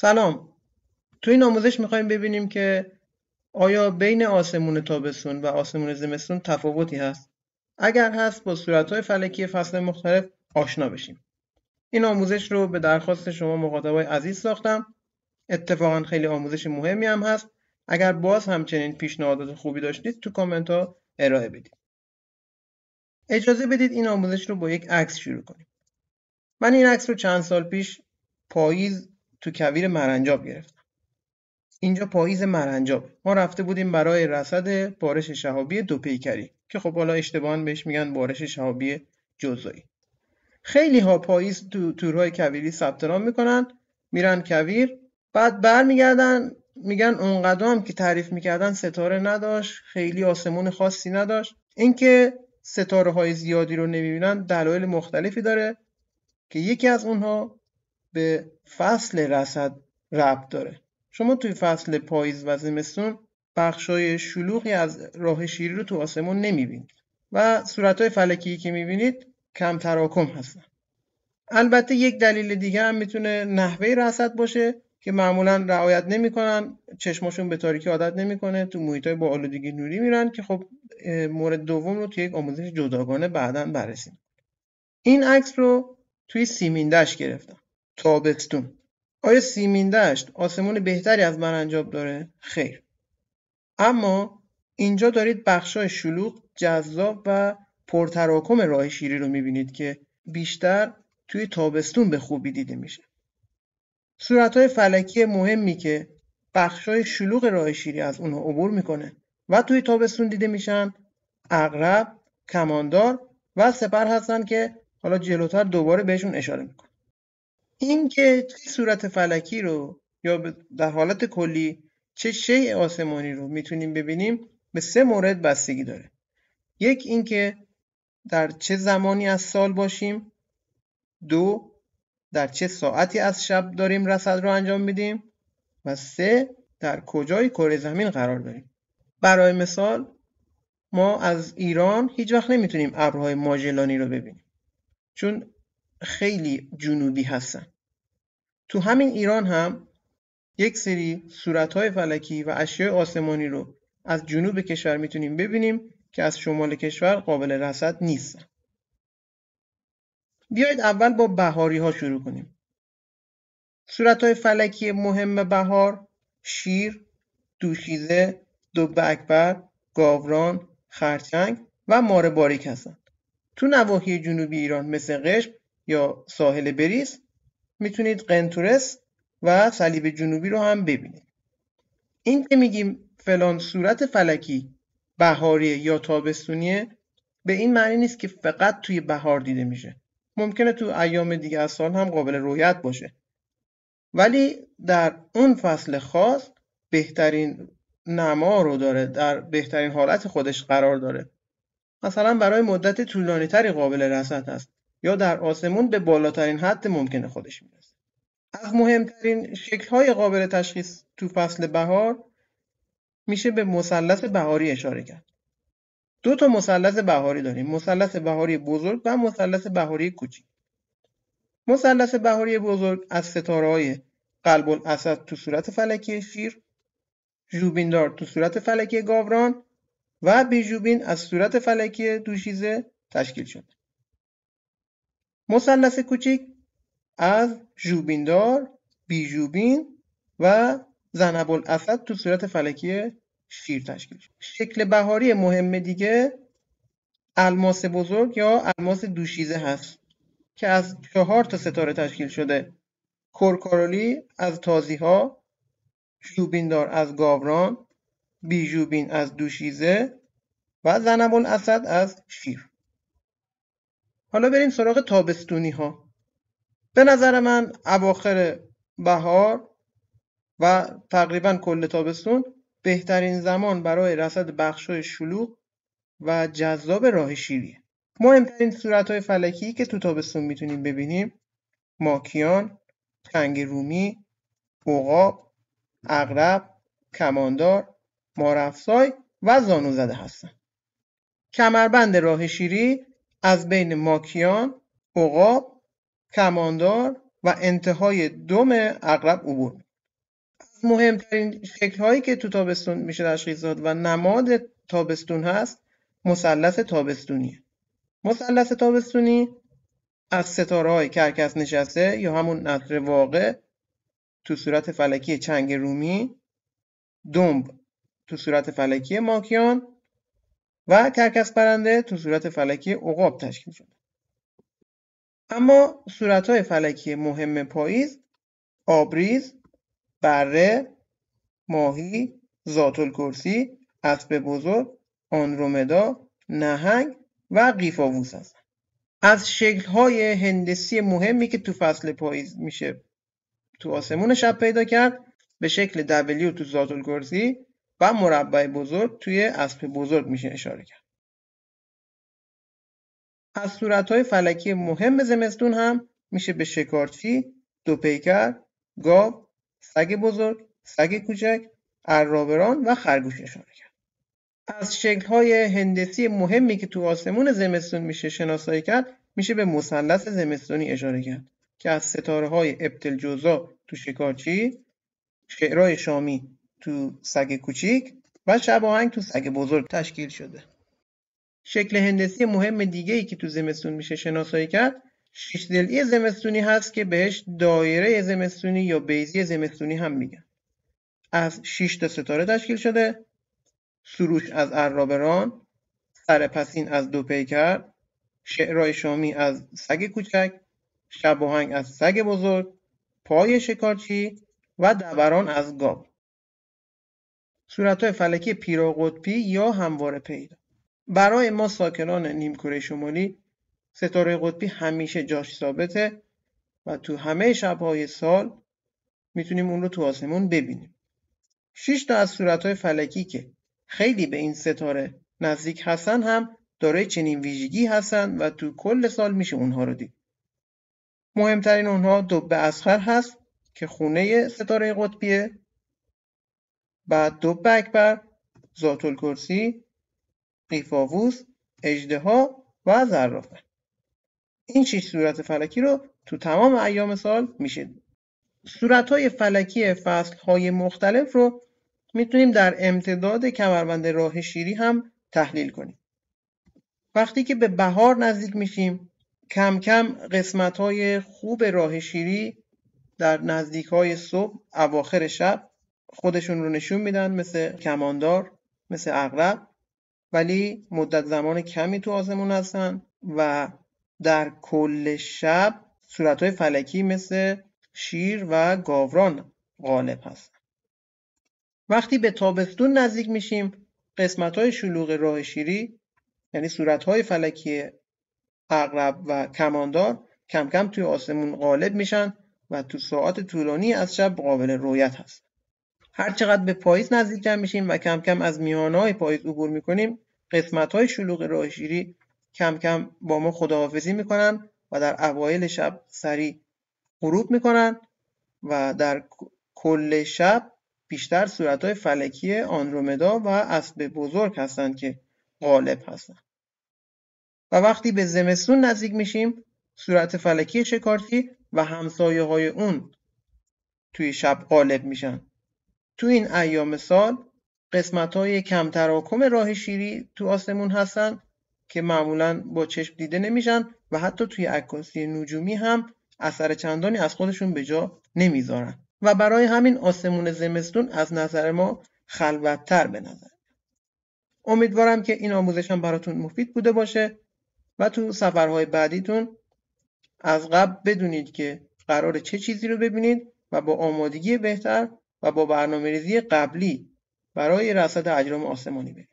سلام. تو این آموزش میخوایم ببینیم که آیا بین آسمون تابستون و آسمون زمستون تفاوتی هست؟ اگر هست با صورتهای فلکی فصل مختلف آشنا بشیم. این آموزش رو به درخواست شما مخاطبای عزیز ساختم. اتفاقا خیلی آموزش مهمی هم هست. اگر باز همچنین پیشنهادات خوبی داشتید تو کامنت ها ارائه بدید. اجازه بدید این آموزش رو با یک عکس شروع کنیم. من این عکس رو چند سال پیش پاییز تو کویر مرنجاب گرفتم. اینجا پاییز مرنجاب. ما رفته بودیم برای رصد بارش شهابی دو پیکری که خب حالا اشتباهاً بهش میگن بارش شهابی جزئی. خیلی ها پاییز تو تورهای کویری ثبت نام میکنن، میرن کویر، بعد برمیگردن میگن اونقدر هم که تعریف میکردن ستاره نداشت، خیلی آسمون خاصی نداشت. اینکه ستاره های زیادی رو نمیبینن دلایل مختلفی داره که یکی از اونها به فصل رصد ربط داره. شما توی فصل پاییز و زمستون بخشای شلوغی از راه شیری رو تو آسمون نمیبینید و صورتهای فلکی که میبینید کم تراکم هستن. البته یک دلیل دیگه هم میتونه نحوه رصد باشه که معمولا رعایت نمیکنن، چشمشون به تاریکی عادت نمیکنه، تو محیطای با آلودگی نوری میرن که خب مورد دوم رو توی یک آموزش جداگانه بعداً بررسی می‌کنیم. این عکس رو توی سیمین دشت گرفتم. تابستون. آیا سیمین دشت آسمون بهتری از مرنجاب داره؟ خیر. اما اینجا دارید بخشای شلوغ، جذاب و پرتراکم راه شیری رو میبینید که بیشتر توی تابستون به خوبی دیده میشه. صورتهای فلکی مهمی که بخشای شلوغ راه شیری از اونها عبور میکنه و توی تابستون دیده میشن عقرب، کماندار و سپر هستن که حالا جلوتر دوباره بهشون اشاره میکنم. این که چه صورت فلکی رو یا در حالت کلی چه شیء آسمانی رو میتونیم ببینیم به 3 مورد بستگی داره. یک این که در چه زمانی از سال باشیم، 2 در چه ساعتی از شب داریم رصد رو انجام میدیم و 3 در کجای کره زمین قرار داریم. برای مثال ما از ایران هیچ وقت نمیتونیم ابرهای ماژلانی رو ببینیم چون خیلی جنوبی هستن. تو همین ایران هم یک سری صورتهای فلکی و اشیاء آسمانی رو از جنوب کشور میتونیم ببینیم که از شمال کشور قابل رصد نیستن. بیایید اول با بهاری ها شروع کنیم. صورتهای فلکی مهم بهار شیر، دوشیزه، دب اکبر، گاوران، خرچنگ و مار باریک هستند. تو نواحی جنوبی ایران مثل قشم یا ساحل بریس میتونید قنتورس و صلیب جنوبی رو هم ببینید. این که میگیم فلان صورت فلکی بهاریه یا تابستونیه به این معنی نیست که فقط توی بهار دیده میشه. ممکنه تو ایام دیگه از سال هم قابل رؤیت باشه. ولی در اون فصل خاص بهترین نما رو داره، در بهترین حالت خودش قرار داره. مثلا برای مدت طولانی تری قابل رصد هست یا در آسمون به بالاترین حد ممکنه خودش میرسه. از مهمترین شکل‌های قابل تشخیص تو فصل بهار میشه به مثلث بهاری اشاره کرد. 2 تا مثلث بهاری داریم، مثلث بهاری بزرگ و مثلث بهاری کوچیک. مثلث بهاری بزرگ از ستاره‌های قلب الاسد تو صورت فلکی شیر، ژوبیندار تو صورت فلکی گاوران و بیژوبین از صورت فلکی دوشیزه تشکیل شده. مثلث کوچیک از ژوبیندار، بیژوبین و ذنب الاسد تو صورت فلکی شیر تشکیل شده. شکل بهاری مهم دیگه الماس بزرگ یا الماس دوشیزه هست که از 4 تا ستاره تشکیل شده. کورکورولی از تازیها، ژوبیندار از گاوران، بیژوبین از دوشیزه و ذنب الاسد از شیر. حالا بریم سراغ تابستونی ها. به نظر من اواخر بهار و تقریبا کل تابستون بهترین زمان برای رصد بخشای شلوغ و جذاب راه شیریه. مهمترین صورتهای فلکی که تو تابستون میتونیم ببینیم ماکیان، چنگ رومی، عقاب، عقرب، کماندار، مارافسای و زانوزده هستن. کمربند راه شیری از بین ماکیان، عقاب، کماندار و انتهای دم عقرب عبور می‌کنه. مهمترین شکل‌هایی که تو تابستون میشه تشخیص داد و نماد تابستون هست مثلث تابستونیه. مثلث تابستونی از ستاره‌های کرکس نشسته یا همون نطر واقع تو صورت فلکی چنگ رومی، دنب تو صورت فلکی ماکیان و کرکس پرنده تو صورت فلکی عقاب تشکیل شده. اما صورت‌های فلکی مهم پاییز آبریز، بره، ماهی، ذات‌الکرسی، اسب بزرگ، آندرومدا، نهنگ و قیفاووس هستند. از شکل‌های هندسی مهمی که تو فصل پاییز میشه تو آسمون شب پیدا کرد به شکل W تو ذات‌الکرسی و مربع بزرگ توی اسب بزرگ میشه اشاره کرد. از صورت‌های فلکی مهم زمستون هم میشه به شکارچی، دوپیکر، گاو، سگ بزرگ، سگ کوچک، عرابران و خرگوش اشاره کرد. از شکل‌های هندسی مهمی که تو آسمون زمستون میشه شناسایی کرد میشه به مثلث زمستونی اشاره کرد که از ستاره‌های ابتلجوزا تو شکارچی، شعرهای شامی تو سگ کوچیک و شباهنگ تو سگ بزرگ تشکیل شده. شکل هندسی مهم دیگه‌ای که تو زمستون میشه شناسایی کرد شش ضلعی زمستونی هست که بهش دایره زمستونی یا بیضی زمستونی هم میگن. از 6 تا ستاره تشکیل شده: سروش از عرابران، سرپسین از دوپیکر، شعرهای شامی از سگ کوچک، شباهنگ از سگ بزرگ، پای شکارچی و دبران از گاو. صورت‌های فلکی پیراقطبی یا همواره پیدا. برای ما ساکنان نیمکره شمالی ستاره قطبی همیشه جاش ثابته و تو همه شب‌های سال میتونیم اون رو تو آسمون ببینیم. 6 تا از صورت‌های فلکی که خیلی به این ستاره نزدیک هستن هم دارای چنین ویژگی هستن و تو کل سال میشه اونها رو دید. مهمترین اونها دب اصغر هست که خونه ستاره قطبیه، بعد دب اکبر، ذات‌الکرسی، قیفاووس، اژدها و زرافه. این 6 صورت فلکی رو تو تمام ایام سال میشه دید. صورت‌های فلکی فصل‌های مختلف رو میتونیم در امتداد کمربند راه شیری هم تحلیل کنیم. وقتی که به بهار نزدیک میشیم کم کم قسمت‌های خوب راه شیری در نزدیک‌های صبح اواخر شب خودشون رو نشون میدن، مثل کماندار، مثل عقرب، ولی مدت زمان کمی تو آسمون هستن و در کل شب صورت‌های فلکی مثل شیر و گاوران غالب هستن. وقتی به تابستون نزدیک میشیم قسمت‌های شلوغ راه شیری یعنی صورت‌های فلکی عقرب و کماندار کم کم توی آسمون غالب میشن و تو ساعات طولانی از شب قابل رؤیت هست. هر چقدر به پاییز نزدیک‌تر میشیم و کم کم از میانه‌های پاییز عبور میکنیم قسمت‌های شلوغ راه شیری کم کم با ما خداحافظی میکنن و در اوایل شب سریع غروب میکنن و در کل شب بیشتر صورت‌های فلکی آندرومدا و اسب بزرگ هستند که غالب هستند. و وقتی به زمستون نزدیک میشیم صورت فلکی شکارچی و همسایه‌های اون توی شب غالب میشن. تو این ایام سال قسمت‌های کم تراکم راه شیری تو آسمون هستن که معمولاً با چشم دیده نمیشن و حتی توی عکاسی نجومی هم اثر چندانی از خودشون به جا نمیذارن و برای همین آسمون زمستون از نظر ما خلوت‌تر به نظر. امیدوارم که این آموزش هم براتون مفید بوده باشه و تو سفرهای بعدیتون از قبل بدونید که قراره چه چیزی رو ببینید و با آمادگی بهتر و با برنامه‌ریزی قبلی برای رصد اجرام آسمانی برید.